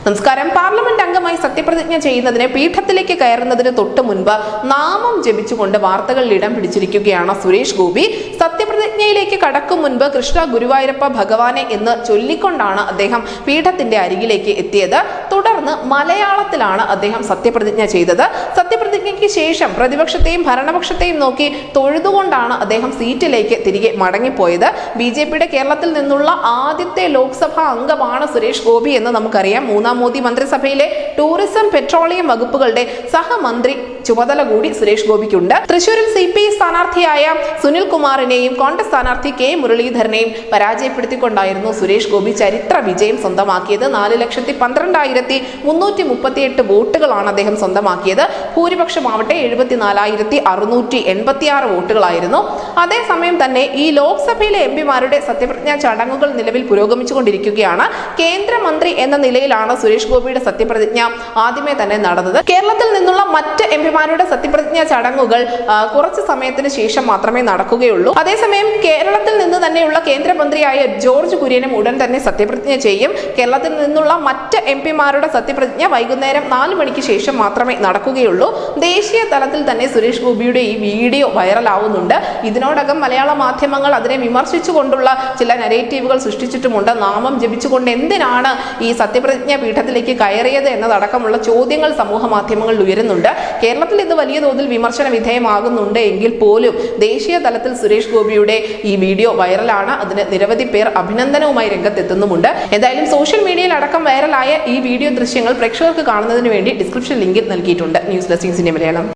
നമസ്കാരം. പാർലമെന്റ് അംഗമായി സത്യപ്രതിജ്ഞ ചെയ്യുന്നതിന് പീഠത്തിലേക്ക് കയറുന്നതിന് തൊട്ട് മുൻപ് നാമം ജപിച്ചുകൊണ്ട് വാർത്തകളിൽ ഇടം പിടിച്ചിരിക്കുകയാണ് സുരേഷ് ഗോപി. സത്യപ്രതിജ്ഞയിലേക്ക് കടക്കും മുൻപ് കൃഷ്ണ ഗുരുവായൂരപ്പ ഭഗവാനെ എന്ന് ചൊല്ലിക്കൊണ്ടാണ് അദ്ദേഹം പീഠത്തിന്റെ അരികിലേക്ക് എത്തിയത്. തുടർന്ന് മലയാളത്തിലാണ് അദ്ദേഹം സത്യപ്രതിജ്ഞ ചെയ്തത്. സത്യപ്രതിജ്ഞയ്ക്ക് ശേഷം പ്രതിപക്ഷത്തെയും ഭരണപക്ഷത്തെയും നോക്കി തൊഴുതുകൊണ്ടാണ് അദ്ദേഹം സീറ്റിലേക്ക് തിരികെ മടങ്ങിപ്പോയത്. ബിജെപിയുടെ കേരളത്തിൽ നിന്നുള്ള ആദ്യത്തെ ലോക്സഭാ അംഗമാണ് സുരേഷ് ഗോപി എന്ന് നമുക്കറിയാം. മൂന്നാം മോദി മന്ത്രിസഭയിലെ ടൂറിസം പെട്രോളിയം വകുപ്പുകളുടെ സഹമന്ത്രി ചുമതല കൂടി സുരേഷ് ഗോപിക്കുണ്ട്. തൃശൂരിൽ CPI സ്ഥാനാർത്ഥിയായ സുനിൽ കുമാറിനെയും കോൺഗ്രസ് സ്ഥാനാർത്ഥി K മുരളീധരനെയും പരാജയപ്പെടുത്തിക്കൊണ്ടായിരുന്നു സുരേഷ് ഗോപി ചരിത്ര വിജയം സ്വന്തമാക്കിയത്. 4,12,338 വോട്ടുകളാണ് അദ്ദേഹം സ്വന്തമാക്കിയത്. ഭൂരിപക്ഷമാവട്ടെ 74,686 വോട്ടുകളായിരുന്നു. അതേസമയം തന്നെ ഈ ലോക്സഭയിലെ MP-മാരുടെ സത്യപ്രതിജ്ഞാ ചടങ്ങുകൾ നിലവിൽ പുരോഗമിച്ചുകൊണ്ടിരിക്കുകയാണ്. കേന്ദ്രമന്ത്രി എന്ന നിലയിലാണ് സുരേഷ് ഗോപിയുടെ സത്യപ്രതിജ്ഞ ആദ്യമേ തന്നെ നടന്നത്. കേരളത്തിൽ നിന്നുള്ള മറ്റ് MP-മാരുടെ സത്യപ്രതിജ്ഞാ ചടങ്ങുകൾ കുറച്ച് സമയത്തിന് ശേഷം മാത്രമേ നടക്കുകയുള്ളൂ. അതേസമയം കേരളത്തിൽ നിന്ന് തന്നെയുള്ള കേന്ദ്രമന്ത്രിയായ ജോർജ് കുര്യനും ഉടൻ തന്നെ സത്യപ്രതിജ്ഞ ചെയ്യും. കേരളത്തിൽ നിന്നുള്ള മറ്റ് MP-മാരുടെ സത്യപ്രതിജ്ഞ വൈകുന്നേരം 4 മണിക്ക് ശേഷം മാത്രമേ നടക്കുകയുള്ളൂ. ദേശീയ തലത്തിൽ തന്നെ സുരേഷ് ഗോപിയുടെ ഈ വീഡിയോ വൈറലാവുന്നുണ്ട്. ഇതിനോടകം മലയാള മാധ്യമങ്ങൾ അതിനെ വിമർശിച്ചുകൊണ്ടുള്ള ചില നരേറ്റീവുകൾ സൃഷ്ടിച്ചിട്ടുമുണ്ട്. നാമം ജപിച്ചുകൊണ്ട് എന്തിനാണ് ഈ സത്യപ്രതിജ്ഞ പീഠത്തിലേക്ക് കയറിയത് എന്നതടക്കമുള്ള ചോദ്യങ്ങൾ സമൂഹ മാധ്യമങ്ങളിൽ ഉയരുന്നുണ്ട്. കേരളത്തിൽ ഇത് വലിയ തോതിൽ വിമർശന വിധേയമാകുന്നുണ്ട് എങ്കിൽ പോലും ദേശീയ തലത്തിൽ സുരേഷ് ഗോപിയുടെ ഈ വീഡിയോ വൈറലാണ്. അതിന് നിരവധി പേർ അഭിനന്ദനവുമായി രംഗത്തെത്തുന്നുമുണ്ട്. എന്തായാലും സോഷ്യൽ മീഡിയയിൽ അടക്കം വൈറലായ ഈ വീഡിയോ ദൃശ്യങ്ങൾ പ്രേക്ഷകർക്ക് കാണുന്നതിന് വേണ്ടി ഡിസ്ക്രിപ്ഷൻ ലിങ്കിൽ നൽകിയിട്ടുണ്ട്. News desk Malayalam.